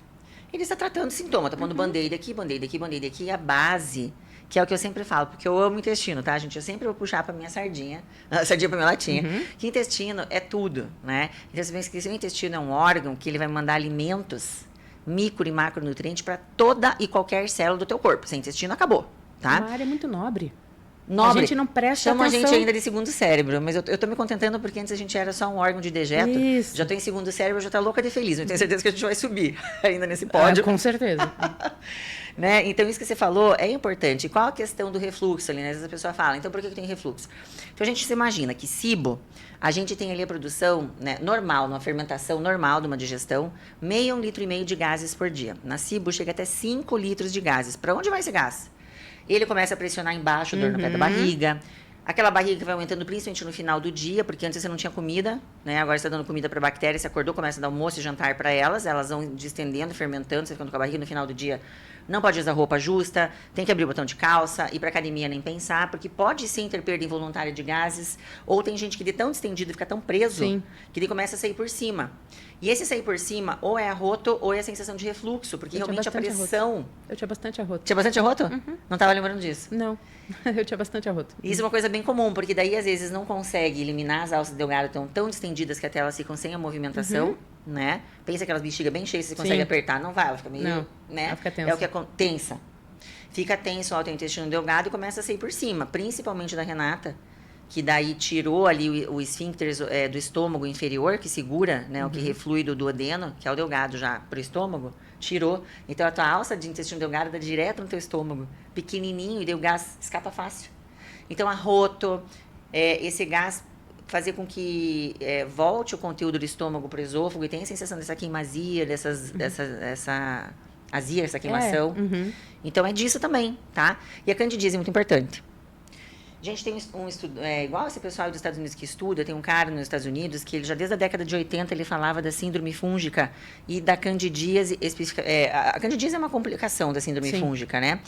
Ele está tratando sintoma, tá pondo band-aid aqui, band-aid aqui, band-aid aqui. E a base, que é o que eu sempre falo, porque eu amo intestino, tá, gente? Eu sempre vou puxar pra minha sardinha, a sardinha pra minha latinha, que intestino é tudo, né? Então, você pensa que o intestino é um órgão que ele vai mandar alimentos, micro e macronutrientes, para toda e qualquer célula do teu corpo. Sem intestino, acabou, tá? Uma área muito nobre. Nobre. A gente não presta Chama atenção. a gente ainda de segundo cérebro, mas eu tô me contentando porque antes a gente era só um órgão de dejeto. Isso. Já tô em segundo cérebro, já tá louca de feliz. Eu tenho certeza que a gente vai subir ainda nesse pódio. Com certeza. Né? Então, isso que você falou é importante. Qual a questão do refluxo ali, né? Às vezes a pessoa fala, então por que eu tenho refluxo? Então, a gente se imagina que SIBO, a gente tem ali a produção, né, normal, numa fermentação normal de uma digestão, 1,5 litro de gases por dia. Na SIBO, chega até 5 litros de gases. Para onde vai esse gás? Ele começa a pressionar embaixo, dor no pé da barriga. Aquela barriga que vai aumentando principalmente no final do dia, porque antes você não tinha comida, né? Agora você está dando comida para bactérias, você acordou, começa a dar almoço e jantar para elas vão distendendo, fermentando, você ficando com a barriga no final do dia. Não pode usar roupa justa, tem que abrir o botão de calça, ir para academia nem pensar, porque pode sim ter perda involuntária de gases, ou tem gente que de tão distendido fica tão preso, que ele começa a sair por cima. E esse sair por cima, ou é arroto, ou é a sensação de refluxo, porque realmente a pressão... Eu tinha bastante arroto. Tinha bastante arroto? Não estava lembrando disso. Não, eu tinha bastante arroto. Isso é uma coisa bem comum, porque daí às vezes não consegue eliminar as alças delgadas tão distendidas que até elas ficam sem a movimentação, né? Pensa aquelas bexigas bem cheias, você consegue apertar, não vai, ela fica meio, não, né? Ela fica tensa. É o que tensa. Fica tenso o autointestino delgado e começa a sair por cima, principalmente da Renata, que daí tirou ali o esfíncter do estômago inferior, que segura, né, o que reflui do duodeno, que é o delgado já para o estômago, tirou. Então, a tua alça de intestino delgado dá direto no teu estômago, pequenininho, e daí o gás escapa fácil. Então, arroto, esse gás fazer com que volte o conteúdo do estômago para o esôfago e tenha a sensação dessa queimazia, essa azia, essa queimação. Então, é disso também, tá? E a candidíase é muito importante. A gente tem um estudo, igual esse pessoal dos Estados Unidos que estuda, tem um cara nos Estados Unidos que ele já desde a década de 80 ele falava da síndrome fúngica e da candidíase, a candidíase é uma complicação da síndrome fúngica, né?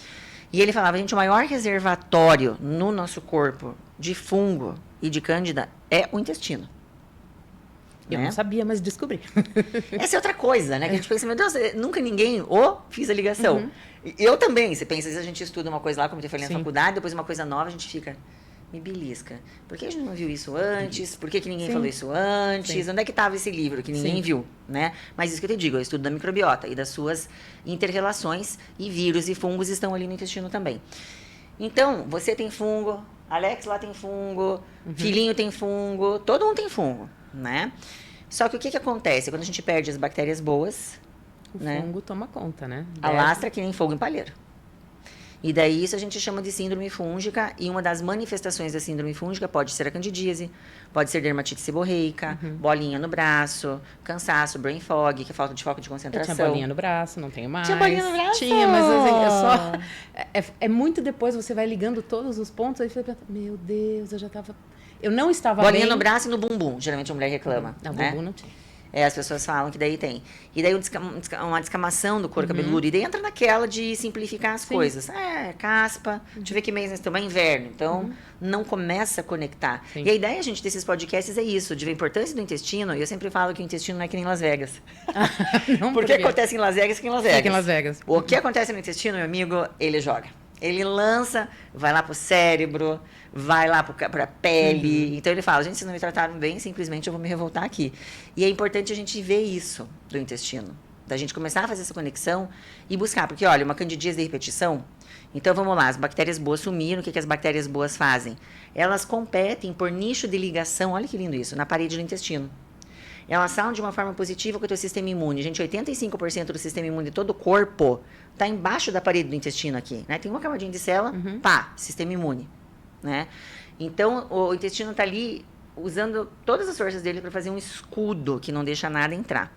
E ele falava, gente, o maior reservatório no nosso corpo de fungo e de cândida é o intestino. Eu não sabia, mas descobri. Essa é outra coisa, né? Que a gente pensa, meu Deus, nunca ninguém fiz a ligação. Eu também, você pensa, às vezes a gente estuda uma coisa lá, como eu falei na faculdade, depois uma coisa nova, a gente fica, me belisca. Por que a gente não viu isso antes? Por que ninguém falou isso antes? Onde é que estava esse livro que ninguém viu, né? Mas isso que eu te digo, é o estudo da microbiota e das suas inter-relações, e vírus e fungos estão ali no intestino também. Então, você tem fungo, Alex lá tem fungo, filhinho tem fungo, todo mundo tem fungo, né? Só que o que acontece? Quando a gente perde as bactérias boas, o fungo toma conta, né? Alastra que nem fogo em palheiro. E daí isso a gente chama de síndrome fúngica, e uma das manifestações da síndrome fúngica pode ser a candidíase, pode ser dermatite seborreica, bolinha no braço, cansaço, brain fog, que é falta de foco de concentração. Eu tinha bolinha no braço, não tenho mais. Tinha bolinha no braço? Tinha, mas assim, é muito depois você vai ligando todos os pontos, aí você pensa, meu Deus, eu não estava bolinha bem. no braço e no bumbum, geralmente a mulher reclama. Não, né? bumbum não tinha. As pessoas falam que daí tem. E daí uma descamação do couro cabeludo. E daí entra naquela de simplificar as coisas. Caspa. Deixa eu ver que mês nós estamos. É inverno. Então, não começa a conectar. E a ideia, gente, desses podcasts é isso. De ver a importância do intestino. E eu sempre falo que o intestino não é que nem Las Vegas. Não, Porque acontece em Las Vegas que em Las Vegas. É que em Las Vegas. O que acontece no intestino, meu amigo, ele joga. Ele lança, vai lá pro cérebro, vai lá pra pele. Então ele fala, gente, se não me trataram bem, simplesmente eu vou me revoltar aqui. E é importante a gente ver isso do intestino. Da gente começar a fazer essa conexão e buscar. Porque, olha, uma candidíase de repetição. Então, vamos lá, as bactérias boas sumiram. O que as bactérias boas fazem? Elas competem por nicho de ligação, olha que lindo isso, na parede do intestino. Elas falam de uma forma positiva com o teu sistema imune. Gente, 85% do sistema imune de todo o corpo está embaixo da parede do intestino aqui, né? Tem uma camadinha de célula, pá, sistema imune, né? Então, o intestino está ali usando todas as forças dele para fazer um escudo que não deixa nada entrar.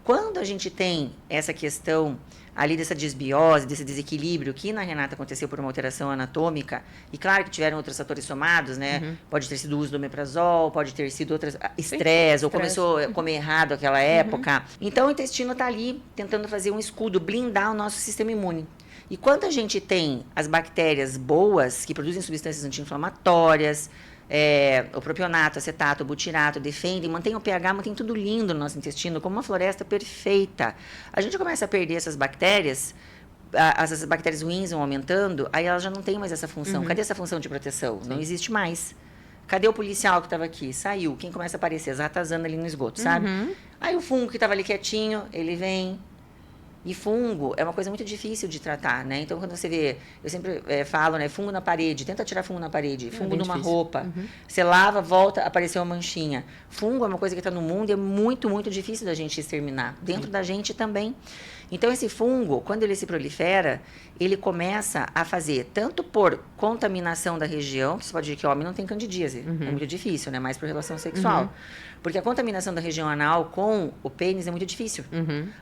Quando a gente tem essa questão ali dessa desbiose, desse desequilíbrio, que na Renata aconteceu por uma alteração anatômica, e claro que tiveram outros fatores somados, né? Pode ter sido o uso do omeprazol, pode ter sido outras estresse, ou começou a comer errado naquela época. Então, o intestino está ali tentando fazer um escudo, blindar o nosso sistema imune. E quando a gente tem as bactérias boas, que produzem substâncias anti-inflamatórias, o propionato, acetato, butirato, defendem, mantém o pH, mantém tudo lindo no nosso intestino, como uma floresta perfeita. A gente começa a perder essas bactérias, essas bactérias ruins vão aumentando, aí elas já não têm mais essa função. Cadê essa função de proteção? Sim. Não existe mais. Cadê o policial que estava aqui? Saiu. Quem começa a aparecer? As ratazana ali no esgoto, sabe? Aí o fungo que estava ali quietinho, ele vem. E fungo é uma coisa muito difícil de tratar, né? Então, quando você vê, eu sempre falo, né? Fungo na parede, tenta tirar fungo na parede, fungo numa roupa. Você lava, volta, apareceu uma manchinha. Fungo é uma coisa que está no mundo e é muito, muito difícil da gente exterminar. Dentro da gente também. Então, esse fungo, quando ele se prolifera, ele começa a fazer, tanto por contaminação da região, que você pode dizer que homem não tem candidíase, é muito difícil, né? Mais por relação sexual. Porque a contaminação da região anal com o pênis é muito difícil.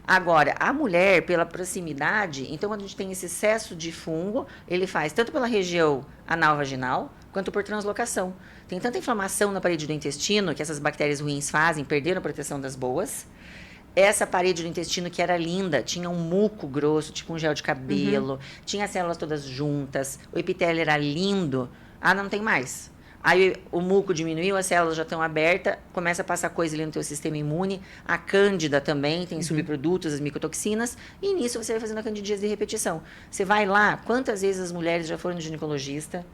Agora, a mulher, pela proximidade, então quando a gente tem esse excesso de fungo, ele faz tanto pela região anal-vaginal, quanto por translocação. Tem tanta inflamação na parede do intestino que essas bactérias ruins fazem, perderam a proteção das boas. Essa parede do intestino que era linda, tinha um muco grosso, tipo um gel de cabelo, tinha as células todas juntas, o epitélio era lindo. Ah, não tem mais. Aí o muco diminuiu, as células já estão abertas, começa a passar coisa ali no teu sistema imune, a cândida também, tem subprodutos, as micotoxinas, e nisso você vai fazendo a candidíase de repetição. Você vai lá, quantas vezes as mulheres já foram no ginecologista,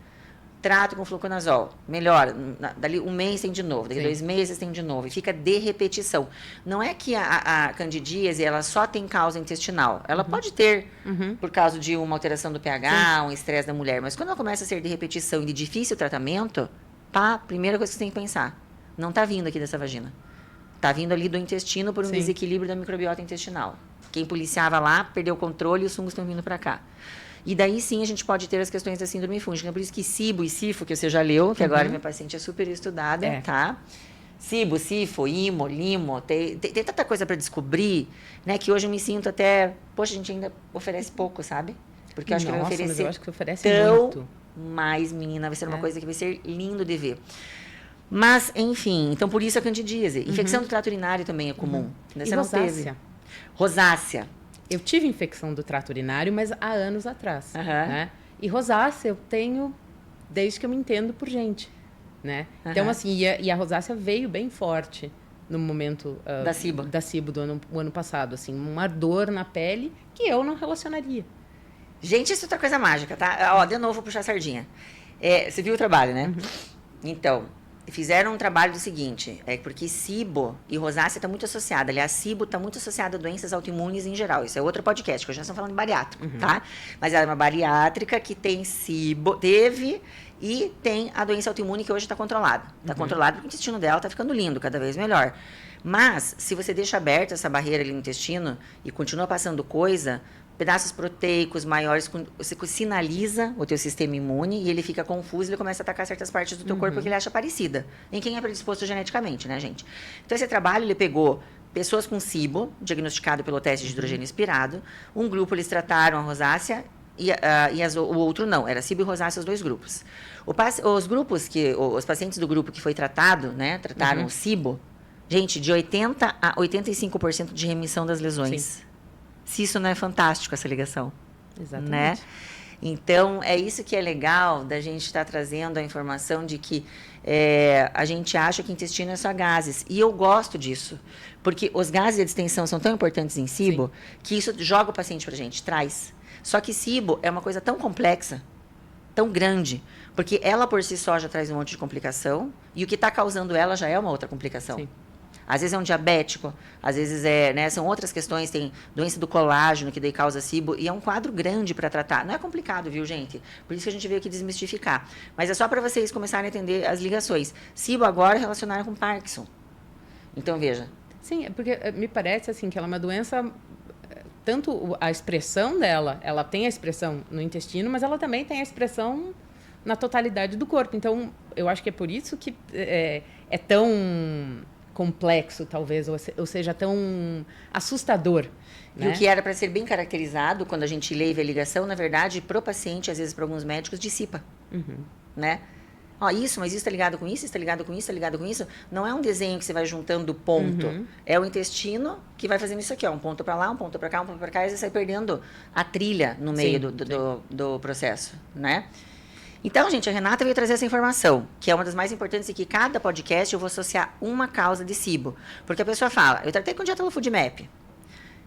trato com fluconazol, melhora, dali um mês tem de novo, daqui 2 meses tem de novo, e fica de repetição. Não é que a candidíase, ela só tem causa intestinal, ela pode ter por causa de uma alteração do pH, um estresse da mulher, mas quando ela começa a ser de repetição e de difícil tratamento, pá, primeira coisa que você tem que pensar, não está vindo aqui dessa vagina, está vindo ali do intestino por um desequilíbrio da microbiota intestinal. Quem policiava lá, perdeu o controle e os fungos estão vindo para cá. E daí sim a gente pode ter as questões da síndrome fúngica. Por isso que SIBO e SIFO, que você já leu, que agora minha paciente é super estudada, tá? SIBO, SIFO, IMO, LIMO, tem tanta coisa para descobrir, né? Que hoje eu me sinto até... Poxa, a gente ainda oferece pouco, sabe? Porque eu acho que vai oferecer mas eu acho que oferece tão muito. Mais, menina. Vai ser uma coisa que vai ser lindo de ver. Mas, enfim, então por isso a candidíase. Infecção do trato urinário também é comum. E você não teve. Rosácea. Eu tive infecção do trato urinário, mas há anos atrás, né? E rosácea eu tenho desde que eu me entendo por gente, né? Então, assim, e a rosácea veio bem forte no momento da SIBO do ano passado, assim, um ardor na pele que eu não relacionaria. Gente, isso é outra coisa mágica, tá? Ó, de novo, vou puxar a sardinha. Você viu o trabalho, né? Então, fizeram um trabalho do seguinte, porque SIBO e rosácea está muito associada. Aliás, SIBO está muito associada a doenças autoimunes em geral. Isso é outro podcast, que hoje nós estamos falando de bariátrico, tá? Mas ela é uma bariátrica que tem SIBO, teve e tem a doença autoimune que hoje está controlada. Está controlada porque o intestino dela está ficando lindo, cada vez melhor. Mas, se você deixa aberta essa barreira ali no intestino e continua passando coisa, pedaços proteicos maiores, você sinaliza o teu sistema imune e ele fica confuso, ele começa a atacar certas partes do teu corpo que ele acha parecida, em quem é predisposto geneticamente, né, gente? Então, esse trabalho, ele pegou pessoas com SIBO, diagnosticado pelo teste de hidrogênio expirado, um grupo eles trataram a rosácea e o outro não, era SIBO e rosácea os 2 grupos. Os pacientes do grupo que foi tratado, né, trataram o SIBO, gente, de 80% a 85% de remissão das lesões. Sim. Se isso não é fantástico, essa ligação. Exatamente. Né? Então, é isso que é legal da gente estar trazendo a informação de que a gente acha que intestino é só gases. E eu gosto disso, porque os gases e a distensão são tão importantes em SIBO que isso joga o paciente para a gente, traz. Só que SIBO é uma coisa tão complexa, tão grande, porque ela por si só já traz um monte de complicação e o que está causando ela já é uma outra complicação. Sim. Às vezes é um diabético, às vezes são outras questões, tem doença do colágeno, que daí causa SIBO, e é um quadro grande para tratar. Não é complicado, viu, gente? Por isso que a gente veio aqui desmistificar. Mas é só para vocês começarem a entender as ligações. SIBO agora é relacionado com Parkinson. Então, veja. Sim, porque me parece assim que ela é uma doença, tanto a expressão dela, ela tem a expressão no intestino, mas ela também tem a expressão na totalidade do corpo. Então, eu acho que é por isso que é tão complexo, talvez, ou seja, tão assustador. E o que era para ser bem caracterizado, quando a gente lê e vê a ligação, na verdade, para o paciente, às vezes para alguns médicos, dissipa. Né? Ó, isso, mas isso está ligado com isso, está ligado com isso, está ligado com isso. Não é um desenho que você vai juntando ponto. É o intestino que vai fazendo isso aqui, ó, um ponto para lá, um ponto para cá, um ponto para cá, e você sai perdendo a trilha no meio do processo, né? Então, gente, a Renata veio trazer essa informação, que é uma das mais importantes, e que cada podcast eu vou associar uma causa de SIBO. Porque a pessoa fala, eu tratei com dieta low food map,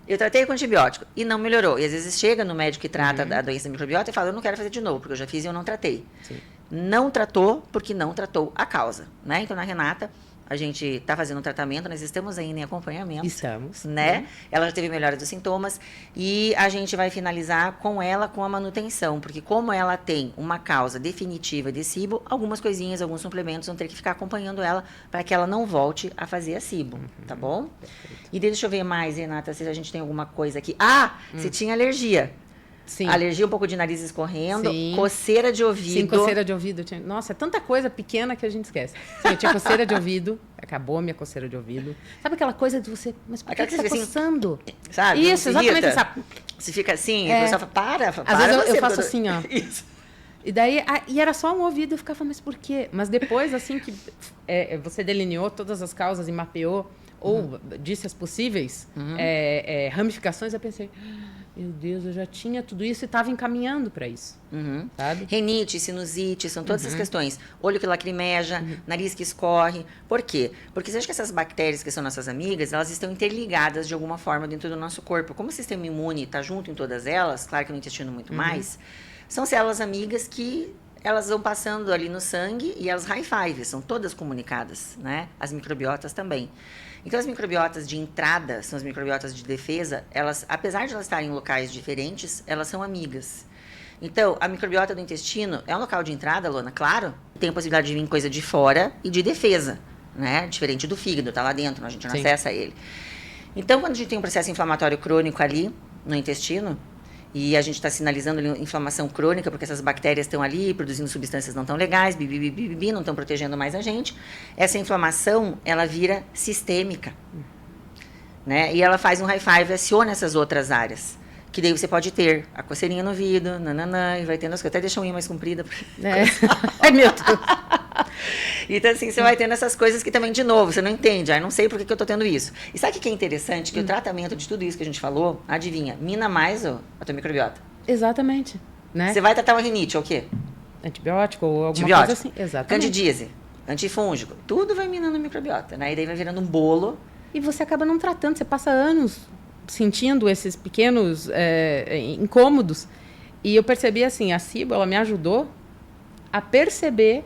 eu tratei com antibiótico e não melhorou. E às vezes chega no médico que trata da doença da microbiota e fala, eu não quero fazer de novo, porque eu já fiz e eu não tratei. Sim. Não tratou porque não tratou a causa, né? Então, na Renata, a gente está fazendo um tratamento, nós estamos ainda em acompanhamento. Estamos. Né? Ela já teve melhora dos sintomas e a gente vai finalizar com ela com a manutenção, porque como ela tem uma causa definitiva de SIBO, algumas coisinhas, alguns suplementos vão ter que ficar acompanhando ela para que ela não volte a fazer a SIBO, tá bom? E deixa eu ver mais, Renata, se a gente tem alguma coisa aqui. Você tinha alergia. Sim. Alergia, um pouco de nariz escorrendo, Sim. Coceira de ouvido. Sim, coceira de ouvido. Nossa, é tanta coisa pequena que a gente esquece. Sim, eu tinha coceira de ouvido, acabou a minha coceira de ouvido. Sabe aquela coisa de você, mas por que você está coçando? Sabe? Isso, exatamente. Você fica assim, a pessoa fala, para. Às vezes eu faço assim, ó. Isso. E daí, e era só um ouvido, eu ficava, mas por quê? Mas depois, assim, que você delineou todas as causas e mapeou, ou disse as possíveis ramificações, eu pensei... Meu Deus, eu já tinha tudo isso e estava encaminhando para isso. Sabe? Renite, sinusite, são todas essas questões. Olho que lacrimeja, nariz que escorre. Por quê? Porque você acha que essas bactérias que são nossas amigas, elas estão interligadas de alguma forma dentro do nosso corpo. Como o sistema imune está junto em todas elas, claro que no intestino muito mais, são células amigas que elas vão passando ali no sangue e elas high five, são todas comunicadas, né? As microbiotas também. Então, as microbiotas de entrada, são as microbiotas de defesa, elas, apesar de elas estarem em locais diferentes, elas são amigas. Então, a microbiota do intestino é um local de entrada, Lona, claro, tem a possibilidade de vir coisa de fora e de defesa, né? Diferente do fígado, tá lá dentro, a gente não acessa ele. Então, quando a gente tem um processo inflamatório crônico ali no intestino, e a gente está sinalizando ali inflamação crônica, porque essas bactérias estão ali produzindo substâncias não tão legais, não estão protegendo mais a gente. Essa inflamação, ela vira sistêmica. Né? E ela faz um high five, aciona essas outras áreas. Que daí você pode ter a coceirinha no ouvido, e vai tendo as coisas. Até deixa a unha mais comprida. Ai, meu Deus. Então, assim, você vai tendo essas coisas que também, de novo, você não entende. Não sei por que eu tô tendo isso. E sabe o que é interessante? Que o tratamento de tudo isso que a gente falou, adivinha, mina mais a tua microbiota. Exatamente. Né? Você vai tratar uma rinite, ou o quê? Antibiótico ou alguma coisa assim. Exatamente. Candidíase, antifúngico. Tudo vai minando a microbiota, né? E daí vai virando um bolo. E você acaba não tratando. Você passa anos sentindo esses pequenos incômodos. E eu percebi assim, a SIBO, ela me ajudou a perceber...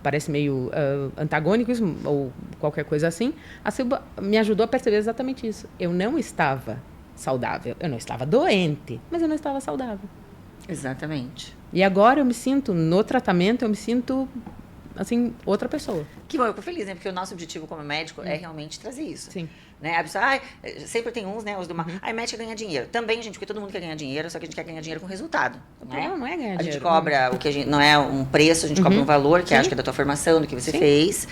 parece meio antagônico isso, ou qualquer coisa assim. A SIBO me ajudou a perceber exatamente isso. Eu não estava saudável, eu não estava doente, mas eu não estava saudável. Exatamente. E agora eu me sinto, no tratamento, eu me sinto, assim, outra pessoa. Que bom, eu fico feliz, né? Porque o nosso objetivo como médico é realmente trazer isso. Sim. Né? A pessoa, sempre tem uns, né? Os do médico ganha dinheiro. Também, gente, porque todo mundo quer ganhar dinheiro, só que a gente quer ganhar dinheiro com resultado. O problema não é ganhar dinheiro. A gente cobra o que a gente, não é um preço, a gente cobra um valor, que acho que é da tua formação, do que você fez,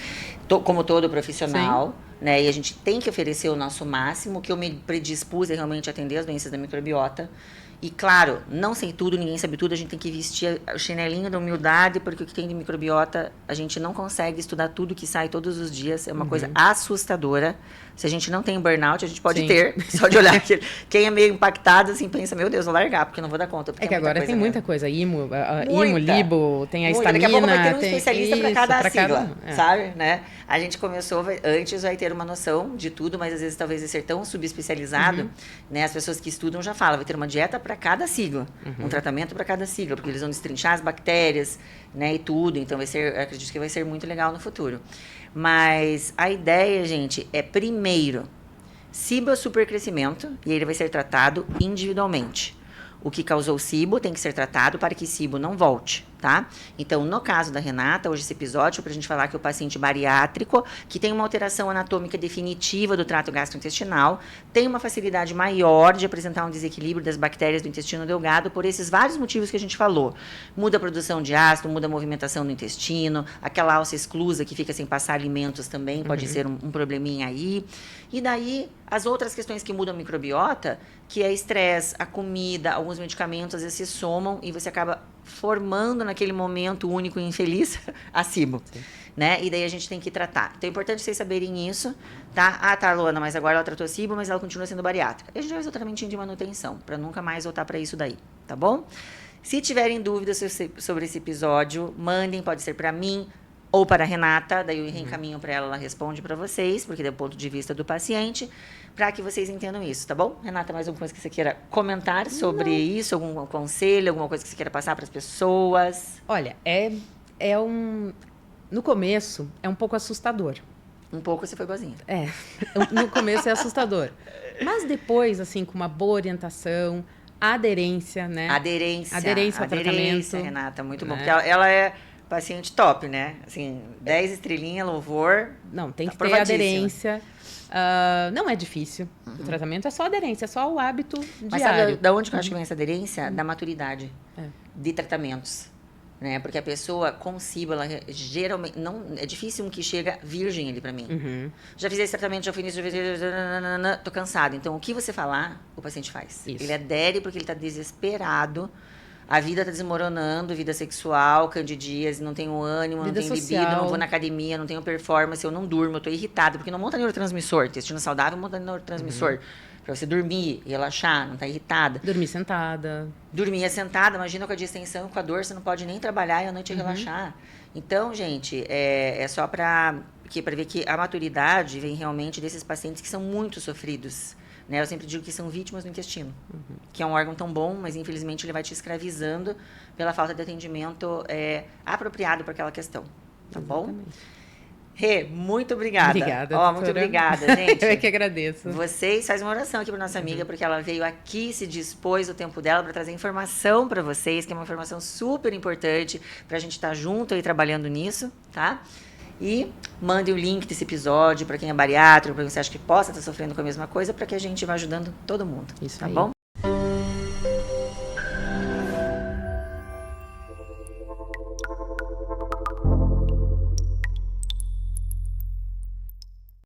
como todo profissional, né? E a gente tem que oferecer o nosso máximo. O que eu me predispus é realmente atender as doenças da microbiota. E, claro, não sei tudo, ninguém sabe tudo, a gente tem que vestir o chinelinho da humildade, porque o que tem de microbiota, a gente não consegue estudar tudo que sai todos os dias, é uma coisa assustadora, Se a gente não tem burnout, a gente pode Sim. ter, só de olhar aquele. Quem é meio impactado, assim, pensa, meu Deus, vou largar, porque eu não vou dar conta. É que agora tem muita coisa, IMO, Muita. LIBO, tem a Muita. estamina. Daqui a pouco vai ter um tem especialista para isso, cada pra sigla, um. sabe? Né? A gente começou, antes vai ter uma noção de tudo, mas às vezes talvez ser tão subespecializado, né? As pessoas que estudam já falam, vai ter uma dieta para cada sigla, um tratamento para cada sigla, porque eles vão destrinchar as bactérias, né? E tudo, então vai ser, eu acredito que vai ser muito legal no futuro. Mas a ideia, gente, é primeiro, SIBO é supercrescimento, e ele vai ser tratado individualmente. O que causou o SIBO tem que ser tratado para que SIBO não volte, tá? Então, no caso da Renata, hoje esse episódio, para a gente falar que o paciente bariátrico, que tem uma alteração anatômica definitiva do trato gastrointestinal, tem uma facilidade maior de apresentar um desequilíbrio das bactérias do intestino delgado por esses vários motivos que a gente falou. Muda a produção de ácido, muda a movimentação do intestino, aquela alça exclusa que fica sem passar alimentos também pode ser um probleminha aí. E daí, as outras questões que mudam a microbiota, que é estresse, a comida, alguns medicamentos, às vezes se somam e você acaba formando naquele momento único e infeliz a SIBO, né? E daí a gente tem que tratar. Então é importante vocês saberem isso, tá? Ah, tá, Luana, mas agora ela tratou SIBO, mas ela continua sendo bariátrica. A gente vai fazer o tratamento de manutenção, para nunca mais voltar para isso daí, tá bom? Se tiverem dúvidas sobre esse episódio, mandem, pode ser para mim, ou para a Renata, daí eu reencaminho para ela, ela responde para vocês, porque é do ponto de vista do paciente, para que vocês entendam isso, tá bom? Renata, mais alguma coisa que você queira comentar sobre isso? Algum conselho, alguma coisa que você queira passar para as pessoas? Olha, no começo, é um pouco assustador. Um pouco você foi boazinha. No começo é assustador. Mas depois, assim, com uma boa orientação, aderência, né? Aderência ao tratamento. Renata, muito bom. Né? Porque ela é paciente top, né? Assim, 10 estrelinhas, louvor. Não, tem que ter aderência. Não é difícil. O tratamento é só aderência, é só o hábito Mas diário. sabe da onde que eu acho que vem essa aderência? Da maturidade de tratamentos. Né? Porque a pessoa com SIBO, ela geralmente... Não, é difícil um que chega virgem ali pra mim. Já fiz esse tratamento, já fiz isso, tô cansado. Então, o que você falar, o paciente faz. Isso. Ele adere porque ele tá desesperado. A vida tá desmoronando, vida sexual, candidíase, não tenho ânimo, Vida não tenho social. bebida, não vou na academia, não tenho performance, eu não durmo, eu tô irritada, porque não monta neurotransmissor. Intestino saudável monta neurotransmissor. Pra você dormir, relaxar, não tá irritada. Dormir sentada. Dormir sentada, imagina com a distensão e com a dor, você não pode nem trabalhar e à noite relaxar. Então, gente, é só para ver que a maturidade vem realmente desses pacientes que são muito sofridos. Né? Eu sempre digo que são vítimas do intestino, que é um órgão tão bom, mas infelizmente ele vai te escravizando pela falta de atendimento apropriado para aquela questão. Tá bom? Rê, muito obrigada. Obrigada, muito obrigada, gente. Eu é que agradeço. Vocês fazem uma oração aqui para nossa amiga, porque ela veio aqui, se dispôs o tempo dela para trazer informação para vocês, que é uma informação super importante para a gente estar junto aí trabalhando nisso, tá? E mande o link desse episódio para quem é bariátrico, para quem você acha que possa estar sofrendo com a mesma coisa, para que a gente vá ajudando todo mundo. Isso tá aí. Bom?